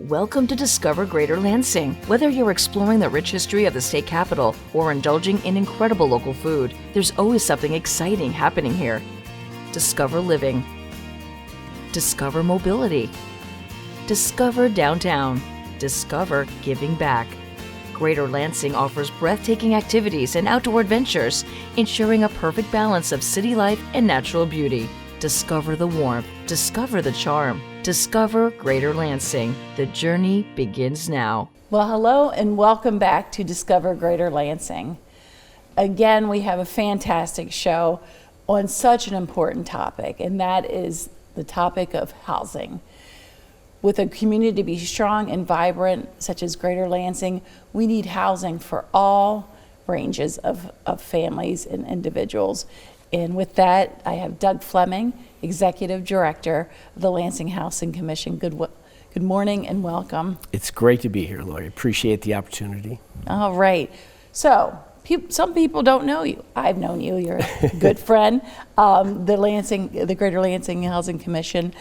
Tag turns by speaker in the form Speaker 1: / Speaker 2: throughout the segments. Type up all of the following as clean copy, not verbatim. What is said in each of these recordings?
Speaker 1: Welcome to Discover Greater Lansing. Whether you're exploring the rich history of the state capital or indulging in incredible local food, there's always something exciting happening here. Discover living. Discover mobility. Discover downtown. Discover giving back. Greater Lansing offers breathtaking activities and outdoor adventures, ensuring a perfect balance of city life and natural beauty. Discover the warmth. Discover the charm. Discover Greater Lansing. The journey begins now.
Speaker 2: Well, hello and welcome back to Discover Greater Lansing. Again, we have a fantastic show on such an important topic, and that is the topic of housing. With a community to be strong and vibrant, such as Greater Lansing, we need housing for all ranges of families and individuals. And with that, I have Doug Fleming, Executive Director of the Lansing Housing Commission. Good morning and welcome.
Speaker 3: It's great to be here, Lori. Appreciate the opportunity.
Speaker 2: All right. So, some people don't know you. I've known you. You're a good friend. The Greater Lansing Housing Commission.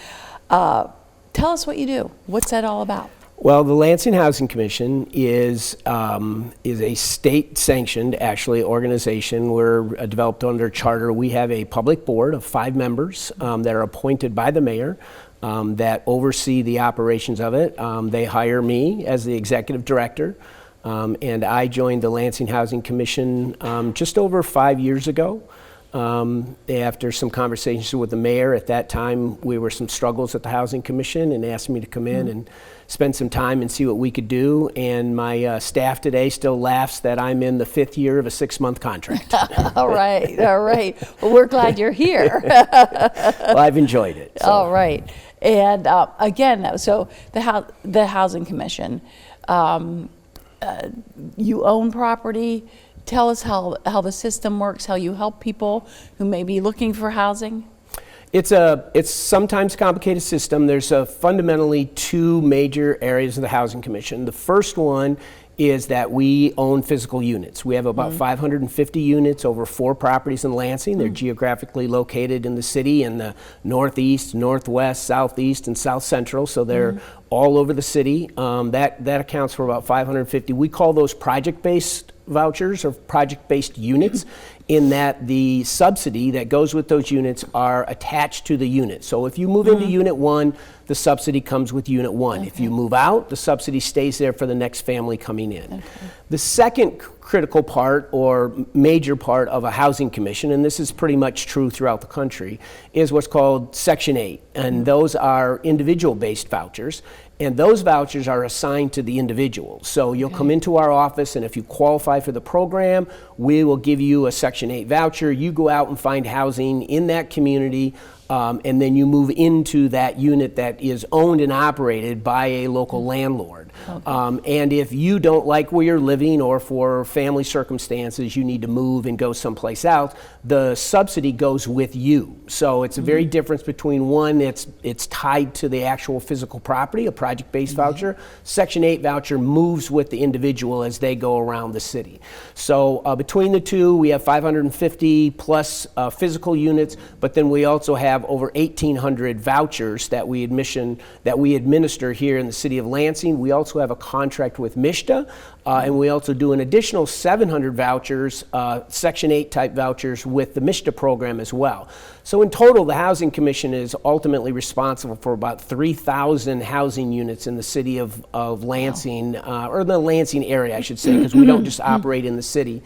Speaker 2: Tell us what you do. What's that all about?
Speaker 3: Well, the Lansing Housing Commission is a state-sanctioned, actually, organization. We're developed under charter. We have a public board of 5 members that are appointed by the mayor that oversee the operations of it. They hire me as the executive director, and I joined the Lansing Housing Commission just over 5 years ago. After some conversations with the mayor at that time, we were some struggles at the Housing Commission and asked me to come in and spend some time and see what we could do. And my staff today still laughs that I'm in the 5th year of a 6-month contract.
Speaker 2: All right. Well, we're glad you're here.
Speaker 3: Well, I've enjoyed it. So.
Speaker 2: All right. And again, so the Housing Commission, you own property. Tell us how the system works, how you help people who may be looking for housing.
Speaker 3: It's sometimes a complicated system. There's fundamentally 2 major areas of the Housing Commission. The first one is that we own physical units. We have about 550 units over 4 properties in Lansing. They're geographically located in the city in the northeast, northwest, southeast, and south central, so they're all over the city. That accounts for about 550. We call those project-based vouchers or project-based units, in that the subsidy that goes with those units are attached to the unit. So if you move into Unit 1, the subsidy comes with Unit 1. Okay. If you move out, the subsidy stays there for the next family coming in. Okay. The second critical part or major part of a housing commission, and this is pretty much true throughout the country, is what's called Section 8. And those are individual-based vouchers. And those vouchers are assigned to the individual. So you'll come into our office, and if you qualify for the program, we will give you a Section 8 voucher. You go out and find housing in that community, and then you move into that unit that is owned and operated by a local landlord. Okay. And if you don't like where you're living, or for family circumstances you need to move and go someplace else, the subsidy goes with you. So it's a very difference between one, it's tied to the actual physical property, a project-based voucher. Section 8 voucher moves with the individual as they go around the city. So between the 2, we have 550 plus physical units, but then we also have over 1,800 vouchers that we administer here in the city of Lansing. We also have a contract with MISTA, and we also do an additional 700 vouchers, Section 8 type vouchers with the MISTA program as well. So in total, the Housing Commission is ultimately responsible for about 3,000 housing units in the city of Lansing, or the Lansing area, I should say, because we don't just operate in the city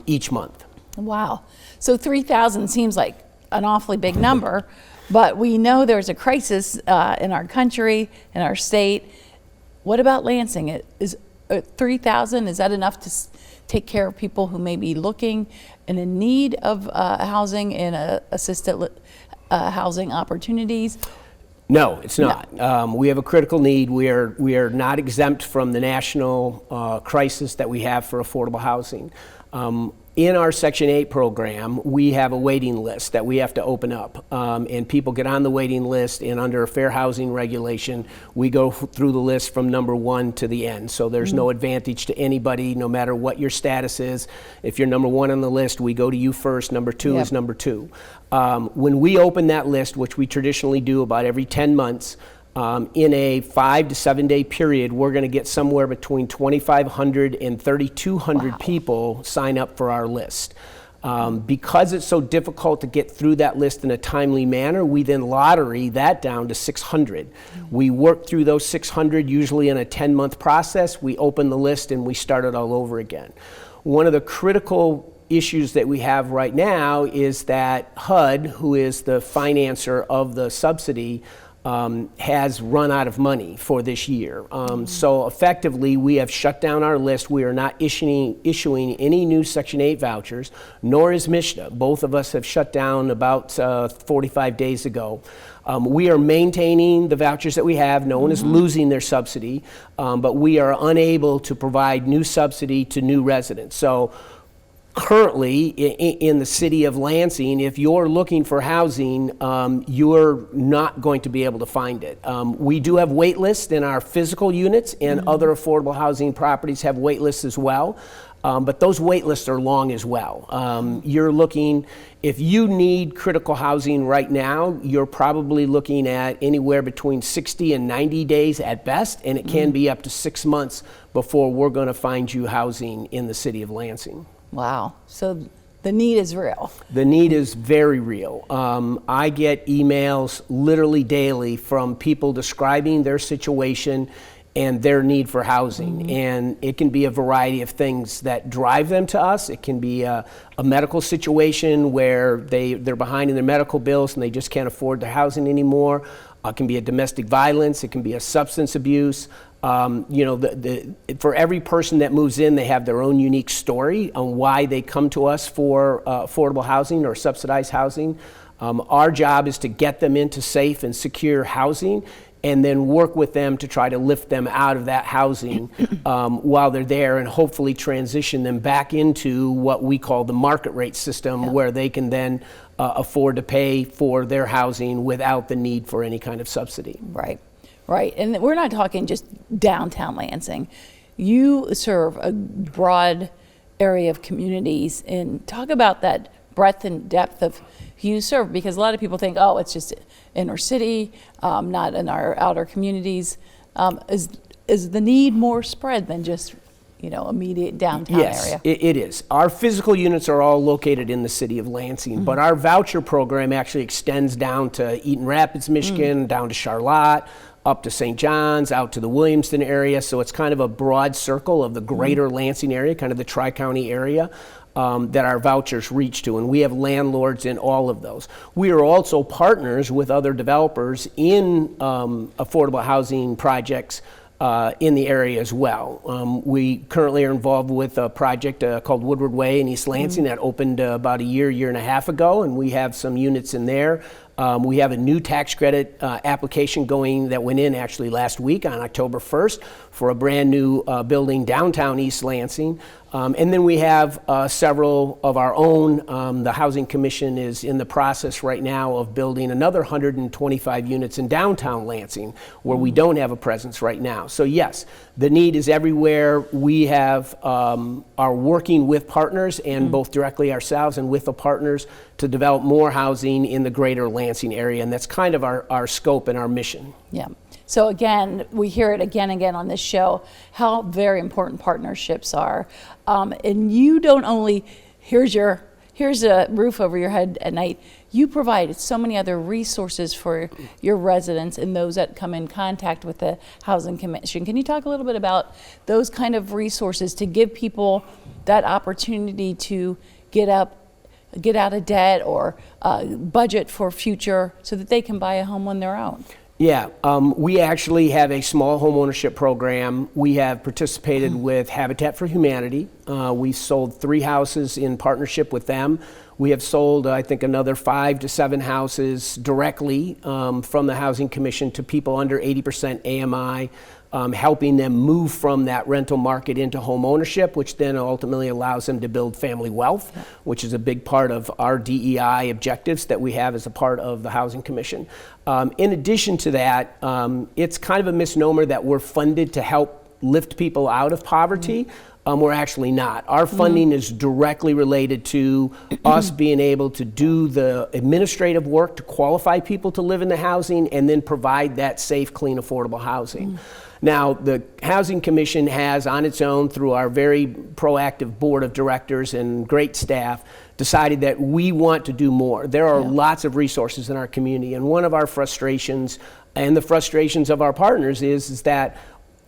Speaker 3: each month.
Speaker 2: Wow. So 3,000 seems like an awfully big number, but we know there's a crisis in our country, in our state. What about Lansing? Is 3,000, is that enough to take care of people who may be looking and in need of housing and assisted housing opportunities?
Speaker 3: No, it's not. No. We have a critical need. We are not exempt from the national crisis that we have for affordable housing. In our Section 8 program, we have a waiting list that we have to open up, and people get on the waiting list, and under a fair housing regulation, we go through the list from number 1 to the end. So there's no advantage to anybody, no matter what your status is. If you're number 1 on the list, we go to you first. Number 2 is number 2. When we open that list, which we traditionally do about every 10 months, In a 5 to 7 day period, we're going to get somewhere between 2,500 and 3,200 people sign up for our list. Because it's so difficult to get through that list in a timely manner, we then lottery that down to 600. We work through those 600 usually in a 10-month process. We open the list and we start it all over again. One of the critical issues that we have right now is that HUD, who is the financer of the subsidy, has run out of money for this year. So effectively, we have shut down our list. We are not issuing any new Section 8 vouchers, nor is MSHDA. Both of us have shut down about 45 days ago. We are maintaining the vouchers that we have. No one is losing their subsidy, but we are unable to provide new subsidy to new residents. So currently, in the city of Lansing, if you're looking for housing, you're not going to be able to find it. We do have wait lists in our physical units, and other affordable housing properties have wait lists as well. But those wait lists are long as well. You're looking, if you need critical housing right now, you're probably looking at anywhere between 60 and 90 days at best, and it can be up to 6 months before we're going to find you housing in the city of Lansing.
Speaker 2: Wow. So the need is real.
Speaker 3: The need is very real. I get emails literally daily from people describing their situation and their need for housing. And it can be a variety of things that drive them to us. It can be a medical situation where they're behind in their medical bills and they just can't afford their housing anymore. It can be a domestic violence. It can be a substance abuse. For every person that moves in, they have their own unique story on why they come to us for affordable housing or subsidized housing. Our job is to get them into safe and secure housing and then work with them to try to lift them out of that housing while they're there and hopefully transition them back into what we call the market rate system, where they can then afford to pay for their housing without the need for any kind of subsidy.
Speaker 2: Right. Right, and we're not talking just downtown Lansing. You serve a broad area of communities, and talk about that breadth and depth of who you serve, because a lot of people think, oh, it's just inner city, not in our outer communities. Is the need more spread than just immediate downtown area?
Speaker 3: Yes, it is. Our physical units are all located in the city of Lansing, but our voucher program actually extends down to Eaton Rapids, Michigan, down to Charlotte, up to St. John's, out to the Williamston area. So it's kind of a broad circle of the greater Lansing area, kind of the Tri-County area that our vouchers reach to. And we have landlords in all of those. We are also partners with other developers in affordable housing projects in the area as well. We currently are involved with a project called Woodward Way in East Lansing that opened about a year and a half ago, and we have some units in there. We have a new tax credit application going that went in actually last week on October 1st for a brand new building downtown East Lansing. And then we have several of our own. The Housing Commission is in the process right now of building another 125 units in downtown Lansing where we don't have a presence right now. So yes, the need is everywhere. We are working with partners and both directly ourselves and with the partners to develop more housing in the greater Lansing area. And that's kind of our scope and our mission. Yeah.
Speaker 2: So again, we hear it again and again on this show, how very important partnerships are. And you don't only, here's a roof over your head at night, you provide so many other resources for your residents and those that come in contact with the Housing Commission. Can you talk a little bit about those kind of resources to give people that opportunity to get out of debt or budget for future so that they can buy a home on their own?
Speaker 3: Yeah, we actually have a small home ownership program. We have participated with Habitat for Humanity. We sold 3 houses in partnership with them. We have sold, I think, another 5 to 7 houses directly from the Housing Commission to people under 80% AMI, helping them move from that rental market into home ownership, which then ultimately allows them to build family wealth, which is a big part of our DEI objectives that we have as a part of the Housing Commission. In addition to that, it's kind of a misnomer that we're funded to help lift people out of poverty. we're actually not. Our funding is directly related to us being able to do the administrative work to qualify people to live in the housing and then provide that safe, clean, affordable housing. Now, the Housing Commission has on its own, through our very proactive board of directors and great staff, decided that we want to do more. There are lots of resources in our community, and one of our frustrations and the frustrations of our partners is that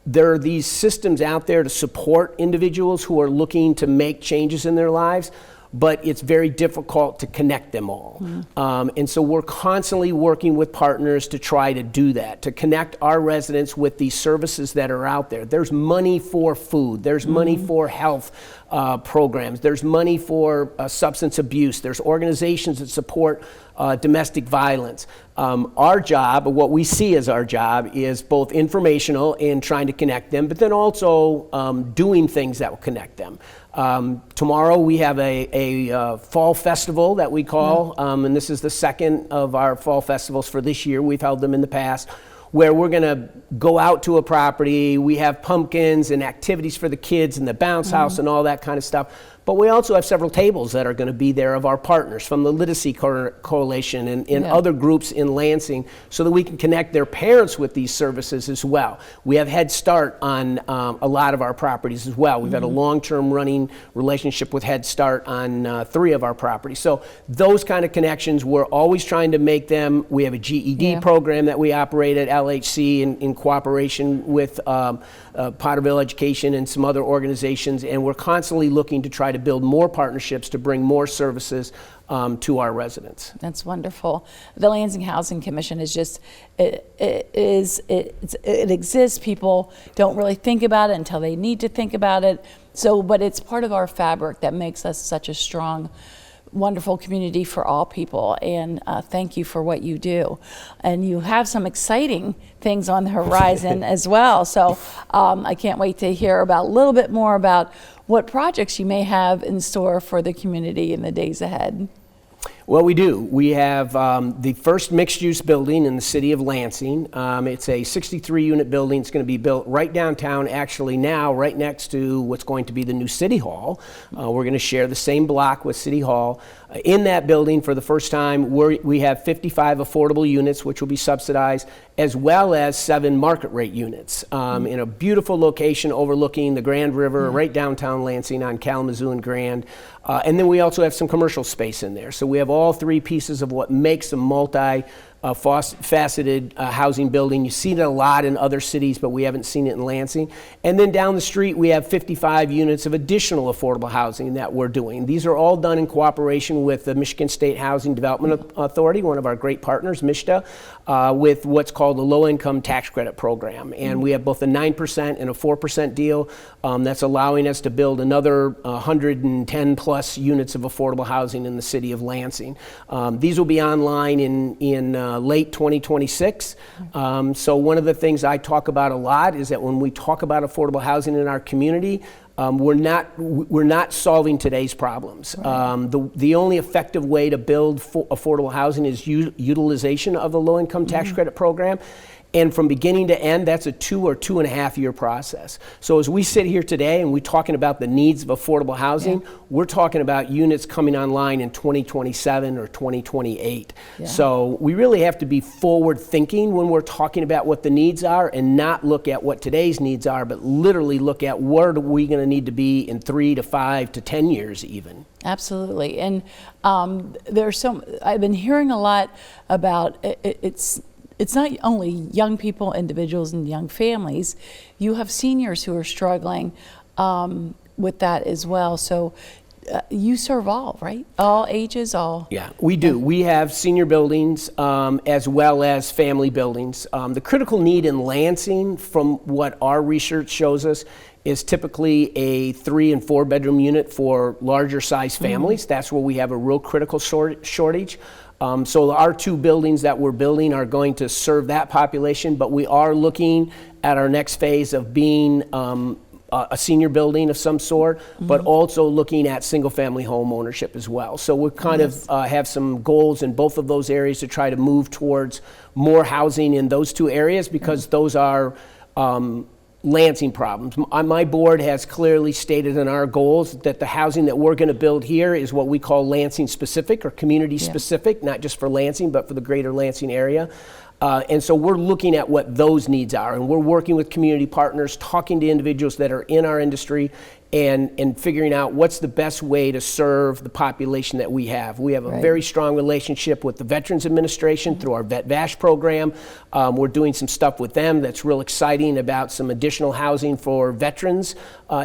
Speaker 3: there are these systems out there to support individuals who are looking to make changes in their lives, but it's very difficult to connect them all. And so we're constantly working with partners to try to do that, to connect our residents with these services that are out there. There's money for food, there's money for health programs, there's money for substance abuse, there's organizations that support domestic violence. Our job, or what we see as our job, is both informational in trying to connect them, but then also doing things that will connect them. Tomorrow we have a fall festival that we call, and this is the second of our fall festivals for this year. We've held them in the past, where we're going to go out to a property. We have pumpkins and activities for the kids and the bounce house and all that kind of stuff. But we also have several tables that are going to be there of our partners from the Literacy Coalition and other groups in Lansing, so that we can connect their parents with these services as well. We have Head Start on a lot of our properties as well. We've had a long-term running relationship with Head Start on 3 of our properties. So those kind of connections, we're always trying to make them. We have a GED program that we operate at LHC in cooperation with Potterville Education and some other organizations, and we're constantly looking to try to build more partnerships to bring more services to our residents.
Speaker 2: That's wonderful. The Lansing Housing Commission is just, it exists. People don't really think about it until they need to think about it. So, but it's part of our fabric that makes us such a strong, wonderful community for all people, and thank you for what you do. And you have some exciting things on the horizon as well, so I can't wait to hear about a little bit more about what projects you may have in store for the community in the days ahead.
Speaker 3: Well, we do. We have the first mixed-use building in the city of Lansing. It's a 63-unit building. It's going to be built right downtown, actually now, right next to what's going to be the new City Hall. We're going to share the same block with City Hall. In that building, for the first time, we have 55 affordable units, which will be subsidized, as well as 7 market rate units in a beautiful location overlooking the Grand River, right downtown Lansing on Kalamazoo and Grand. And then we also have some commercial space in there. So we have all 3 pieces of what makes a multi-faceted housing building. You see that a lot in other cities, but we haven't seen it in Lansing. And then down the street, we have 55 units of additional affordable housing that we're doing. These are all done in cooperation with the Michigan State Housing Development Authority, one of our great partners, MSHDA, with what's called the Low-Income Tax Credit Program. And we have both a 9% and a 4% deal that's allowing us to build another 110 plus units of affordable housing in the city of Lansing. These will be online in late 2026. So one of the things I talk about a lot is that when we talk about affordable housing in our community, we're not solving today's problems. Right. The only effective way to build affordable housing is utilization of the low-income tax credit program. And from beginning to end, that's a 2 or 2.5 year process. So as we sit here today and we're talking about the needs of affordable housing, we're talking about units coming online in 2027 or 2028. So we really have to be forward thinking when we're talking about what the needs are, and not look at what today's needs are, but literally look at where are we going to need to be in 3 to 5 to 10 years even.
Speaker 2: Absolutely. And I've been hearing a lot about it's not only young people, individuals, and young families. You have seniors who are struggling with that as well. So you serve all, right? All ages, all?
Speaker 3: Yeah, we do. We have senior buildings as well as family buildings. The critical need in Lansing, from what our research shows us, is typically a 3 and 4 bedroom unit for larger size families. That's where we have a real critical shortage. So our 2 buildings that we're building are going to serve that population, but we are looking at our next phase of being a senior building of some sort, but also looking at single family home ownership as well. So we kind of have some goals in both of those areas to try to move towards more housing in those 2 areas, because those are Lansing problems. My board has clearly stated in our goals that the housing that we're going to build here is what we call Lansing specific or community specific, not just for Lansing, but for the greater Lansing area. And so we're looking at what those needs are, and we're working with community partners, talking to individuals that are in our industry, and figuring out what's the best way to serve the population that we have. We have a very strong relationship with the Veterans Administration through our Vet Vash program. We're doing some stuff with them that's real exciting about some additional housing for veterans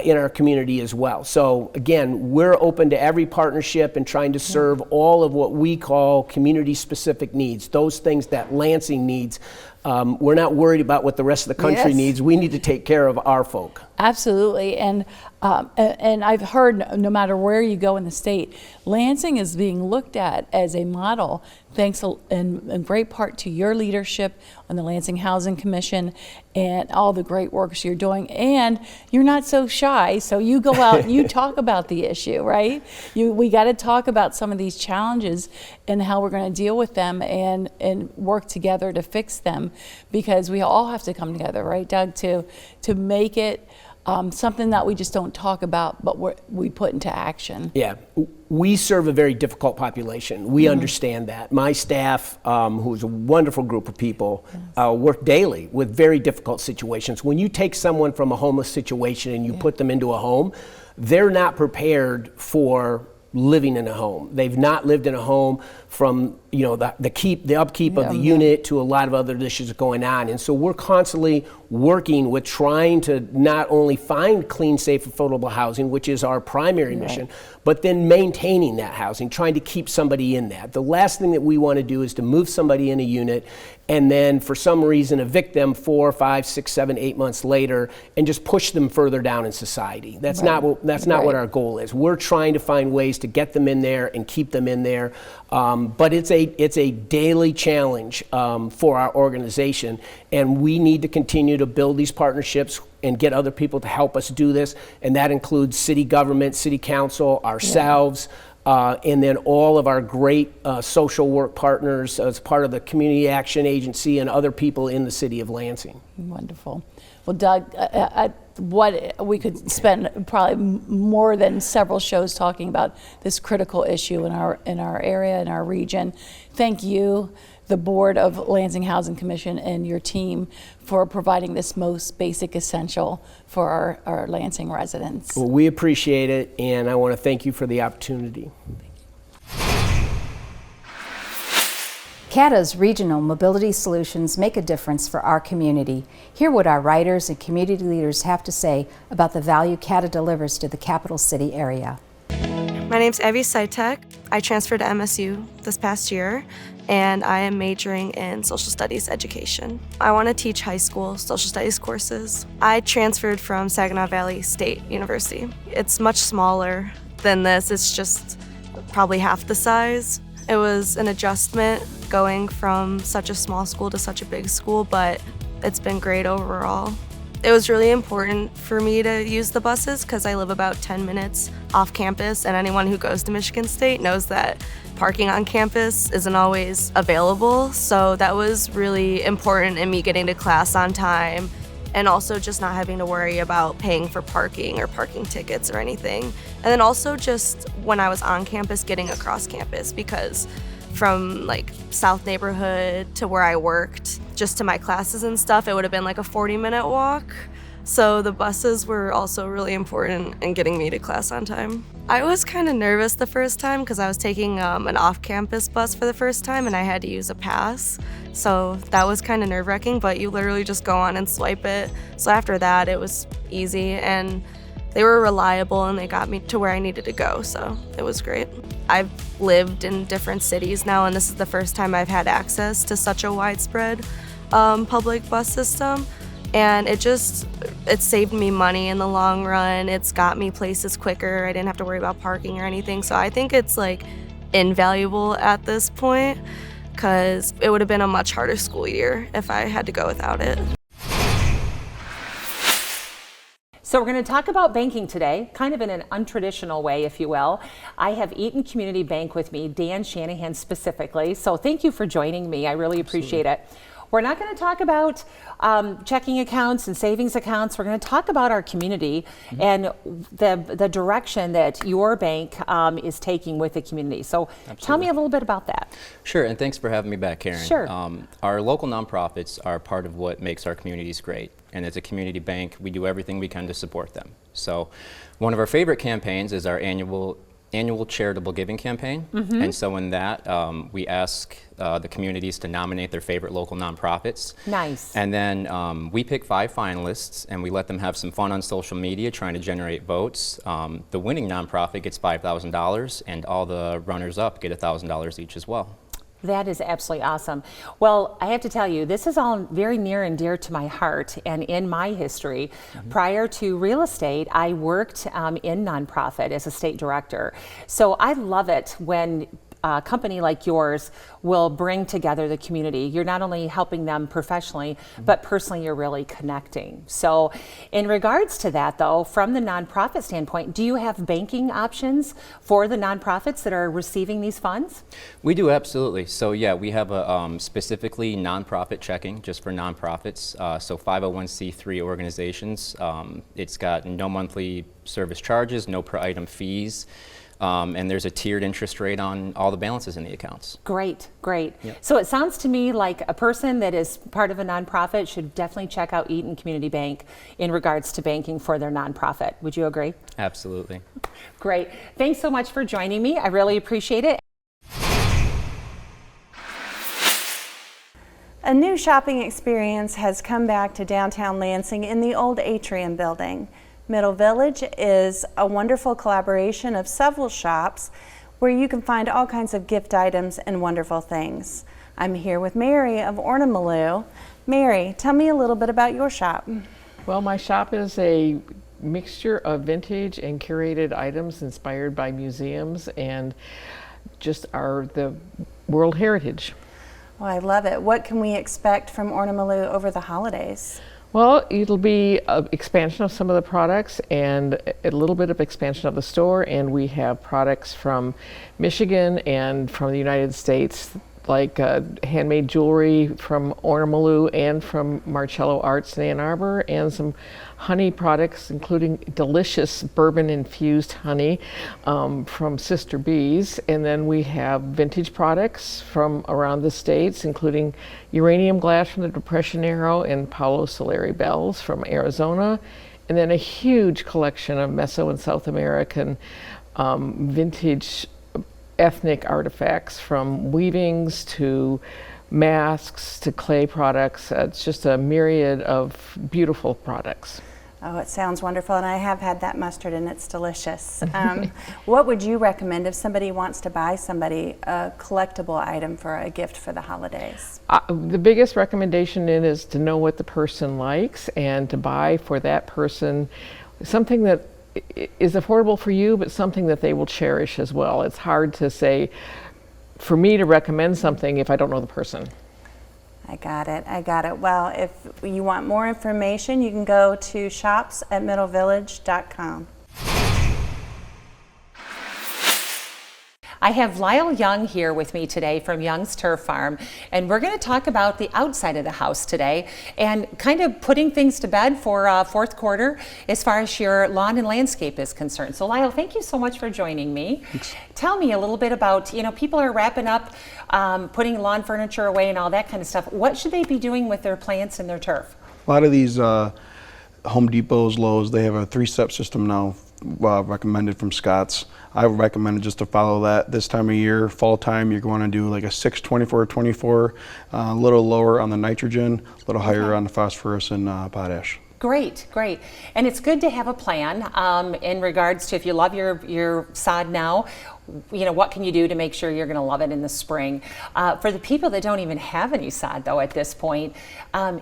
Speaker 3: in our community as well. So again, we're open to every partnership and trying to serve all of what we call community-specific needs, those things that Lansing needs. We're not worried about what the rest of the country needs. We need to take care of our folk.
Speaker 2: Absolutely, and I've heard no matter where you go in the state, Lansing is being looked at as a model, thanks in great part to your leadership on the Lansing Housing Commission and all the great works you're doing. And you're not so shy, so you go out and you talk about the issue, right? We got to talk about some of these challenges and how we're going to deal with them and work together to fix them, because we all have to come together, right, Doug, to make it something that we just don't talk about, but we put into action.
Speaker 3: Yeah, we serve a very difficult population. We understand that. My staff, who's a wonderful group of people, work daily with very difficult situations. When you take someone from a homeless situation and you put them into a home, they're not prepared for living in a home. They've not lived in a home from the upkeep of the unit to a lot of other issues going on. And so we're constantly working with trying to not only find clean, safe, affordable housing, which is our primary mission, but then maintaining that housing, trying to keep somebody in that. The last thing that we want to do is to move somebody in a unit and then for some reason evict them 4, 5, 6, 7, 8 months later and just push them further down in society. That's not what our goal is. We're trying to find ways to get them in there and keep them in there. But it's a daily challenge for our organization, and we need to continue to build these partnerships and get other people to help us do this, and that includes city government, city council, ourselves, and then all of our great social work partners as part of the Community Action Agency and other people in the city of Lansing.
Speaker 2: Wonderful. Well, Doug, what we could spend probably more than several shows talking about this critical issue in our area, in our region. Thank you, the board of Lansing Housing Commission, and your team for providing this most basic essential for our Lansing residents.
Speaker 3: Well, we appreciate it, and I want to thank you for the opportunity.
Speaker 4: CATA's regional mobility solutions make a difference for our community. Hear what our writers and community leaders have to say about the value CATA delivers to the capital city area.
Speaker 5: My name's Evie Saitek. I transferred to MSU this past year, and I am majoring in social studies education. I want to teach high school social studies courses. I transferred from Saginaw Valley State University. It's much smaller than this. It's just probably half the size. It was an adjustment going from such a small school to such a big school, but it's been great overall. It was really important for me to use the buses because I live about 10 minutes off campus, and anyone who goes to Michigan State knows that parking on campus isn't always available. So that was really important in me getting to class on time, and also just not having to worry about paying for parking or parking tickets or anything. And then also just when I was on campus, getting across campus, because from like South neighborhood to where I worked, just to my classes and stuff, it would have been like a 40-minute walk. So the buses were also really important in getting me to class on time. I was kind of nervous the first time because I was taking an off-campus bus for the first time and I had to use a pass. So that was kind of nerve-wracking, but you literally just go on and swipe it. So after that, it was easy, and they were reliable and they got me to where I needed to go, so it was great. I've lived in different cities now, and this is the first time I've had access to such a widespread public bus system. And it saved me money in the long run. It's got me places quicker. I didn't have to worry about parking or anything. So I think it's like invaluable at this point, because it would have been a much harder school year if I had to go without it.
Speaker 6: So we're going to talk about banking today, kind of in an untraditional way, if you will. I have Eaton Community Bank with me, Dan Shanahan specifically. So thank you for joining me. I really appreciate it. we're not going to talk about checking accounts and savings accounts. We're going to talk about our community and the direction that your bank is taking with the community. So tell me a little bit about that.
Speaker 7: Sure, and thanks for having me back, Karen.
Speaker 6: Sure.
Speaker 7: Our local nonprofits are part of what makes our communities great. And as a community bank, we do everything we can to support them. So one of our favorite campaigns is our annual charitable giving campaign. And so in that, we ask the communities to nominate their favorite local nonprofits.
Speaker 6: Nice.
Speaker 7: And then we pick 5 finalists and we let them have some fun on social media trying to generate votes. The winning nonprofit gets $5,000 and all the runners-up get $1,000 each as well.
Speaker 6: That is absolutely awesome. Well, I have to tell you, this is all very near and dear to my heart and in my history. Prior to real estate, I worked in nonprofit as a state director. So I love it when a company like yours will bring together the community. You're not only helping them professionally, but personally you're really connecting. So in regards to that though, from the nonprofit standpoint, do you have banking options for the nonprofits that are receiving these funds?
Speaker 7: We do, absolutely. So yeah, we have a specifically nonprofit checking just for nonprofits. So 501c3 organizations. It's got no monthly service charges, no per item fees. And there's a tiered interest rate on all the balances in the accounts.
Speaker 6: Great, great.
Speaker 7: Yep.
Speaker 6: So it sounds to me like a person that is part of a nonprofit should definitely check out Eaton Community Bank in regards to banking for their nonprofit. Would you agree?
Speaker 7: Absolutely.
Speaker 6: Great. Thanks so much for joining me. I really appreciate it.
Speaker 8: A new shopping experience has come back to downtown Lansing in the old Atrium building. Middle Village is a wonderful collaboration of several shops where you can find all kinds of gift items and wonderful things. I'm here with Mary of Ornamaloo. Mary, tell me a little bit about your shop.
Speaker 9: Well, my shop is a mixture of vintage and curated items inspired by museums and just the World Heritage.
Speaker 8: Well, I love it. What can we expect from Ornamaloo over the holidays?
Speaker 9: Well, it'll be an expansion of some of the products and a little bit of expansion of the store, and we have products from Michigan and from the United States, like handmade jewelry from Ornamaloo and from Marcello Arts in Ann Arbor, and some honey products, including delicious bourbon-infused honey from Sister Bees. And then we have vintage products from around the states, including uranium glass from the Depression era and Paulo Solari bells from Arizona. And then a huge collection of Meso and South American vintage ethnic artifacts, from weavings to masks to clay products. It's just a myriad of beautiful products.
Speaker 8: Oh, it sounds wonderful, and I have had that mustard and it's delicious. What would you recommend if somebody wants to buy somebody a collectible item for a gift for the holidays?
Speaker 9: The biggest recommendation is to know what the person likes and to buy for that person something that is affordable for you, but something that they will cherish as well. It's hard to say, for me to recommend something if I don't know the person.
Speaker 8: I got it. Well, if you want more information, you can go to shops@middlevillage.com.
Speaker 6: I have Lyle Young here with me today from Young's Turf Farm, and we're going to talk about the outside of the house today and kind of putting things to bed for fourth quarter as far as your lawn and landscape is concerned. So Lyle, thank you so much for joining me. Thanks. Tell me a little bit about, people are wrapping up, putting lawn furniture away and all that kind of stuff. What should they be doing with their plants and their turf?
Speaker 10: A lot of these Home Depots, Lowe's, they have a 3-step system now recommended from Scott's. I would recommend just to follow that this time of year. Fall time, you're going to do like a 6-24-24, a little lower on the nitrogen, a little higher on the phosphorus and potash.
Speaker 6: Great. And it's good to have a plan in regards to, if you love your sod now, what can you do to make sure you're going to love it in the spring? For the people that don't even have any sod though at this point,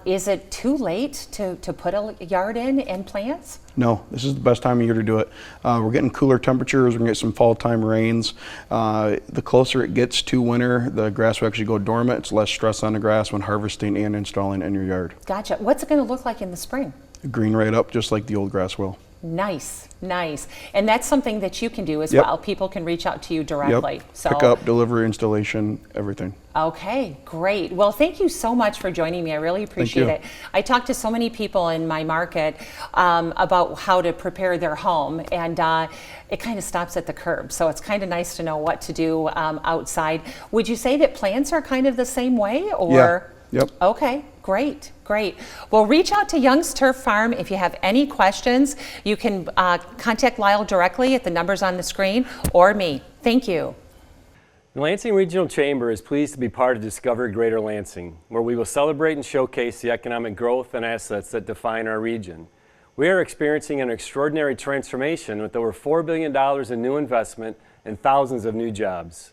Speaker 6: is it too late to put a yard in and plants?
Speaker 10: No, this is the best time of year to do it. We're getting cooler temperatures, we're going to get some fall time rains. The closer it gets to winter, the grass will actually go dormant. It's less stress on the grass when harvesting and installing in your yard.
Speaker 6: Gotcha. What's it going to look like in the spring?
Speaker 10: Green right up, just like the old grass will.
Speaker 6: Nice, nice. And that's something that you can do as
Speaker 10: Yep.
Speaker 6: well. People can reach out to you directly.
Speaker 10: Yep.
Speaker 6: So,
Speaker 10: Pick up, delivery, installation, everything.
Speaker 6: okay, great. Well, thank you so much for joining me. I really appreciate
Speaker 10: you.
Speaker 6: it. I talk to so many people in my market about how to prepare their home, and it kind of stops at the curb. So it's kind of nice to know what to do outside. Would you say that plants are kind of the same way, or?
Speaker 10: Yeah. Yep.
Speaker 6: Okay, great, great. Well, reach out to Young's Turf Farm if you have any questions. You can contact Lyle directly at the numbers on the screen, or me. Thank you.
Speaker 11: The Lansing Regional Chamber is pleased to be part of Discover Greater Lansing, where we will celebrate and showcase the economic growth and assets that define our region. We are experiencing an extraordinary transformation with over $4 billion in new investment and thousands of new jobs.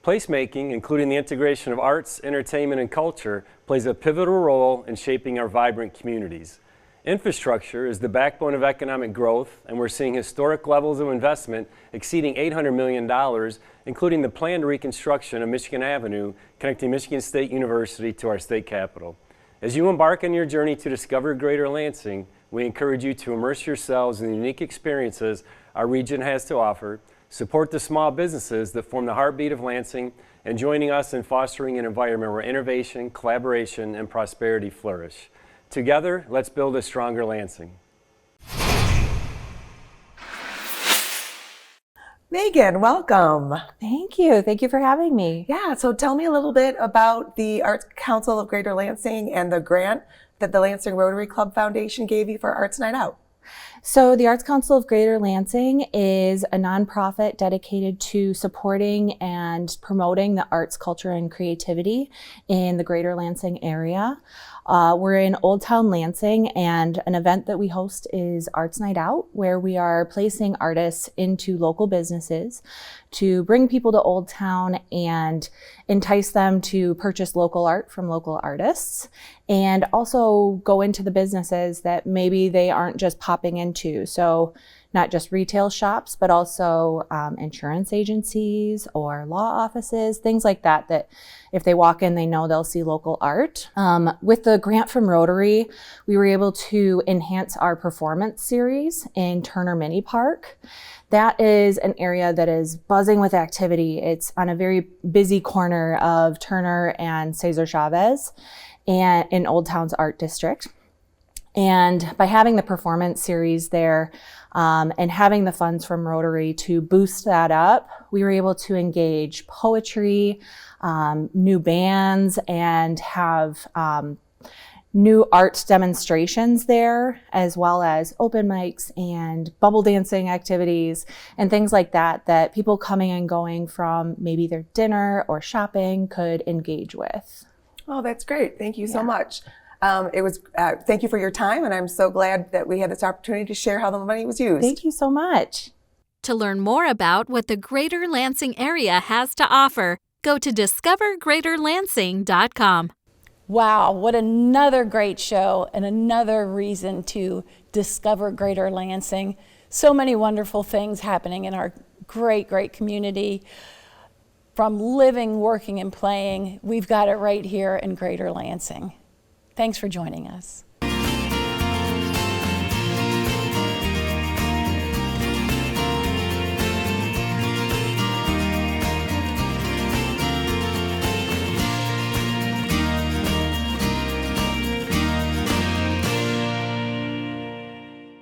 Speaker 11: Placemaking, including the integration of arts, entertainment, and culture, plays a pivotal role in shaping our vibrant communities. Infrastructure is the backbone of economic growth, and we're seeing historic levels of investment exceeding $800 million, including the planned reconstruction of Michigan Avenue, connecting Michigan State University to our state capitol. As you embark on your journey to discover Greater Lansing, we encourage you to immerse yourselves in the unique experiences our region has to offer, support the small businesses that form the heartbeat of Lansing, and joining us in fostering an environment where innovation, collaboration, and prosperity flourish. Together, let's build a stronger Lansing.
Speaker 12: Megan, welcome.
Speaker 13: Thank you. Thank you for having me.
Speaker 12: Yeah, so tell me a little bit about the Arts Council of Greater Lansing and the grant that the Lansing Rotary Club Foundation gave you for Arts Night Out.
Speaker 13: So the Arts Council of Greater Lansing is a nonprofit dedicated to supporting and promoting the arts, culture, and creativity in the Greater Lansing area. We're in Old Town Lansing, and an event that we host is Arts Night Out, where we are placing artists into local businesses to bring people to Old Town and entice them to purchase local art from local artists, and also go into the businesses that maybe they aren't just popping into. So not just retail shops, but also insurance agencies or law offices, things like that, that if they walk in, they know they'll see local art. With the grant from Rotary, we were able to enhance our performance series in Turner Mini Park. That is an area that is buzzing with activity. It's on a very busy corner of Turner and Cesar Chavez and in Old Town's Art District. And by having the performance series there and having the funds from Rotary to boost that up, we were able to engage poetry, new bands, and have new art demonstrations there, as well as open mics and bubble dancing activities and things like that, that people coming and going from maybe their dinner or shopping could engage with.
Speaker 12: Oh, that's great. Thank you so much. Thank you for your time, and I'm so glad that we had this opportunity to share how the money was used.
Speaker 13: Thank you so much.
Speaker 14: To learn more about what the Greater Lansing area has to offer, go to discovergreaterlansing.com.
Speaker 2: Wow, what another great show and another reason to discover Greater Lansing. So many wonderful things happening in our great, great community. From living, working, and playing, we've got it right here in Greater Lansing. Thanks for joining us.